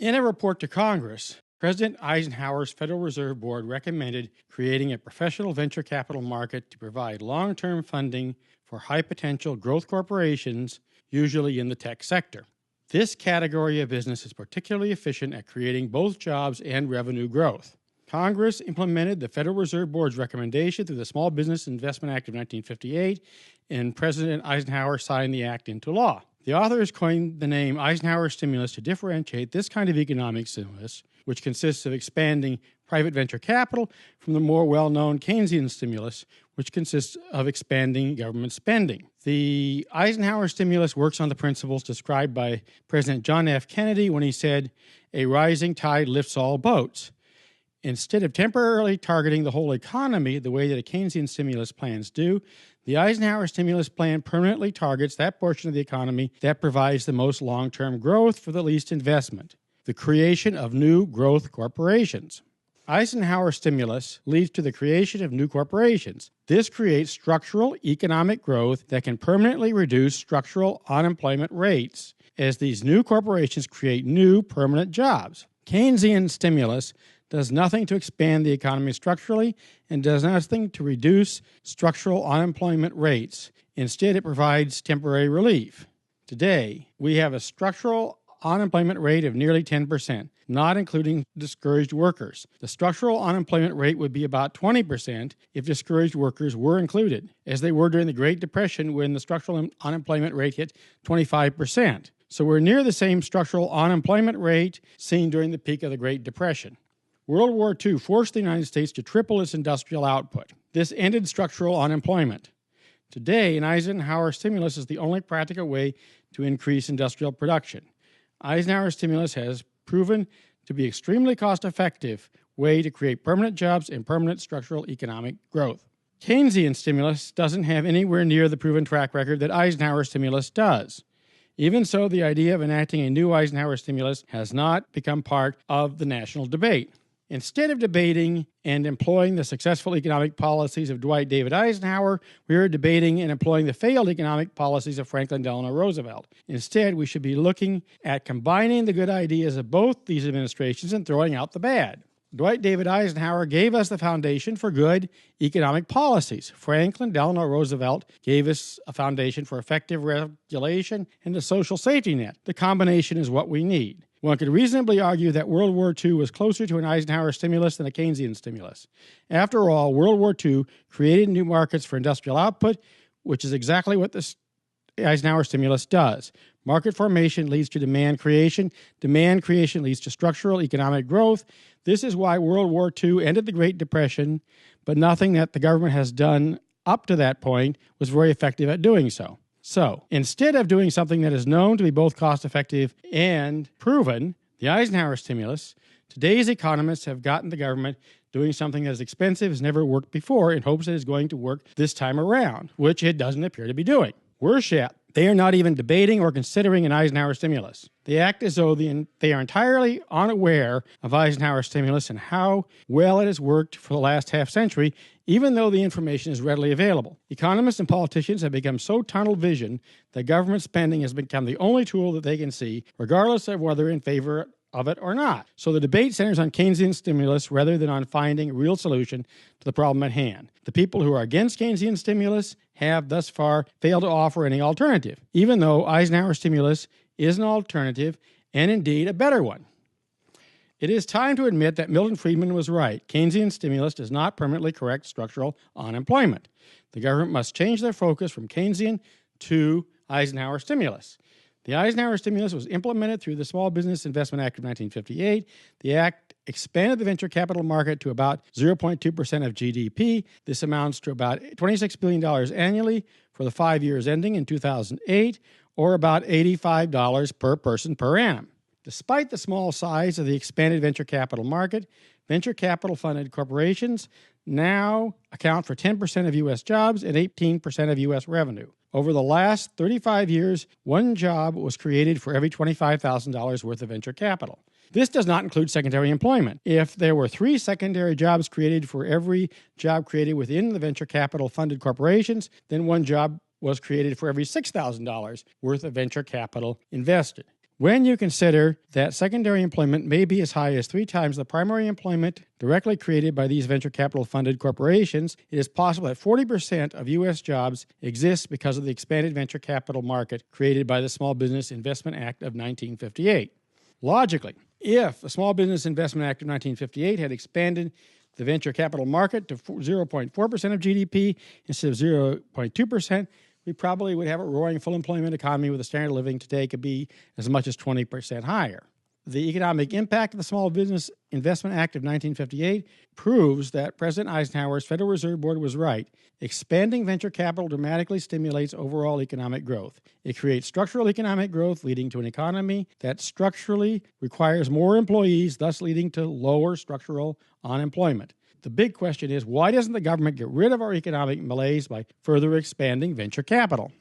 In a report to Congress, President Eisenhower's Federal Reserve Board recommended creating a professional venture capital market to provide long-term funding for high-potential growth corporations, usually in the tech sector. This category of business is particularly efficient at creating both jobs and revenue growth. Congress implemented the Federal Reserve Board's recommendation through the Small Business Investment Act of 1958, and President Eisenhower signed the act into law. The authors coined the name Eisenhower stimulus to differentiate this kind of economic stimulus, which consists of expanding private venture capital, from the more well-known Keynesian stimulus, which consists of expanding government spending. The Eisenhower stimulus works on the principles described by President John F. Kennedy when he said, "A rising tide lifts all boats." Instead of temporarily targeting the whole economy the way that a Keynesian stimulus plans do, the Eisenhower stimulus plan permanently targets that portion of the economy that provides the most long-term growth for the least investment, the creation of new growth corporations. Eisenhower stimulus leads to the creation of new corporations. This creates structural economic growth that can permanently reduce structural unemployment rates, as these new corporations create new permanent jobs. Keynesian stimulus does nothing to expand the economy structurally and does nothing to reduce structural unemployment rates. Instead, it provides temporary relief. Today, we have a structural unemployment rate of nearly 10%, not including discouraged workers. The structural unemployment rate would be about 20% if discouraged workers were included, as they were during the Great Depression when the structural unemployment rate hit 25%. So we're near the same structural unemployment rate seen during the peak of the Great Depression. World War II forced the United States to triple its industrial output. This ended structural unemployment. Today, an Eisenhower stimulus is the only practical way to increase industrial production. Eisenhower stimulus has proven to be an extremely cost-effective way to create permanent jobs and permanent structural economic growth. Keynesian stimulus doesn't have anywhere near the proven track record that Eisenhower stimulus does. Even so, the idea of enacting a new Eisenhower stimulus has not become part of the national debate. Instead of debating and employing the successful economic policies of Dwight David Eisenhower, we are debating and employing the failed economic policies of Franklin Delano Roosevelt. Instead, we should be looking at combining the good ideas of both these administrations and throwing out the bad. Dwight David Eisenhower gave us the foundation for good economic policies. Franklin Delano Roosevelt gave us a foundation for effective regulation and a social safety net. The combination is what we need. One could reasonably argue that World War II was closer to an Eisenhower stimulus than a Keynesian stimulus. After all, World War II created new markets for industrial output, which is exactly what the Eisenhower stimulus does. Market formation leads to demand creation. Demand creation leads to structural economic growth. This is why World War II ended the Great Depression, but nothing that the government has done up to that point was very effective at doing so. So, instead of doing something that is known to be both cost-effective and proven, the Eisenhower stimulus, today's economists have gotten the government doing something that is expensive, has never worked before, in hopes that it's going to work this time around, which it doesn't appear to be doing. Worse yet, they are not even debating or considering an Eisenhower stimulus. They act as though they are entirely unaware of Eisenhower stimulus and how well it has worked for the last half-century, even though the information is readily available. Economists and politicians have become so tunnel visioned that government spending has become the only tool that they can see, regardless of whether in favor of it or not. So the debate centers on Keynesian stimulus rather than on finding a real solution to the problem at hand. The people who are against Keynesian stimulus have thus far failed to offer any alternative, even though Eisenhower stimulus is an alternative and indeed a better one. It is time to admit that Milton Friedman was right. Keynesian stimulus does not permanently correct structural unemployment. The government must change their focus from Keynesian to Eisenhower stimulus. The Eisenhower stimulus was implemented through the Small Business Investment Act of 1958. The act expanded the venture capital market to about 0.2% of GDP. This amounts to about $26 billion annually for the 5 years ending in 2008, or about $85 per person per annum. Despite the small size of the expanded venture capital market, venture capital-funded corporations now account for 10% of U.S. jobs and 18% of U.S. revenue. Over the last 35 years, one job was created for every $25,000 worth of venture capital. This does not include secondary employment. If there were 3 secondary jobs created for every job created within the venture capital-funded corporations, then one job was created for every $6,000 worth of venture capital invested. When you consider that secondary employment may be as high as 3 times the primary employment directly created by these venture capital funded corporations, it is possible that 40% of U.S. jobs exist because of the expanded venture capital market created by the Small Business Investment Act of 1958. Logically, if the Small Business Investment Act of 1958 had expanded the venture capital market to 0.4% of GDP instead of 0.2%, we probably would have a roaring full employment economy with a standard of living today could be as much as 20% higher. The economic impact of the Small Business Investment Act of 1958 proves that President Eisenhower's Federal Reserve Board was right. Expanding venture capital dramatically stimulates overall economic growth. It creates structural economic growth, leading to an economy that structurally requires more employees, thus leading to lower structural unemployment. The big question is, why doesn't the government get rid of our economic malaise by further expanding venture capital?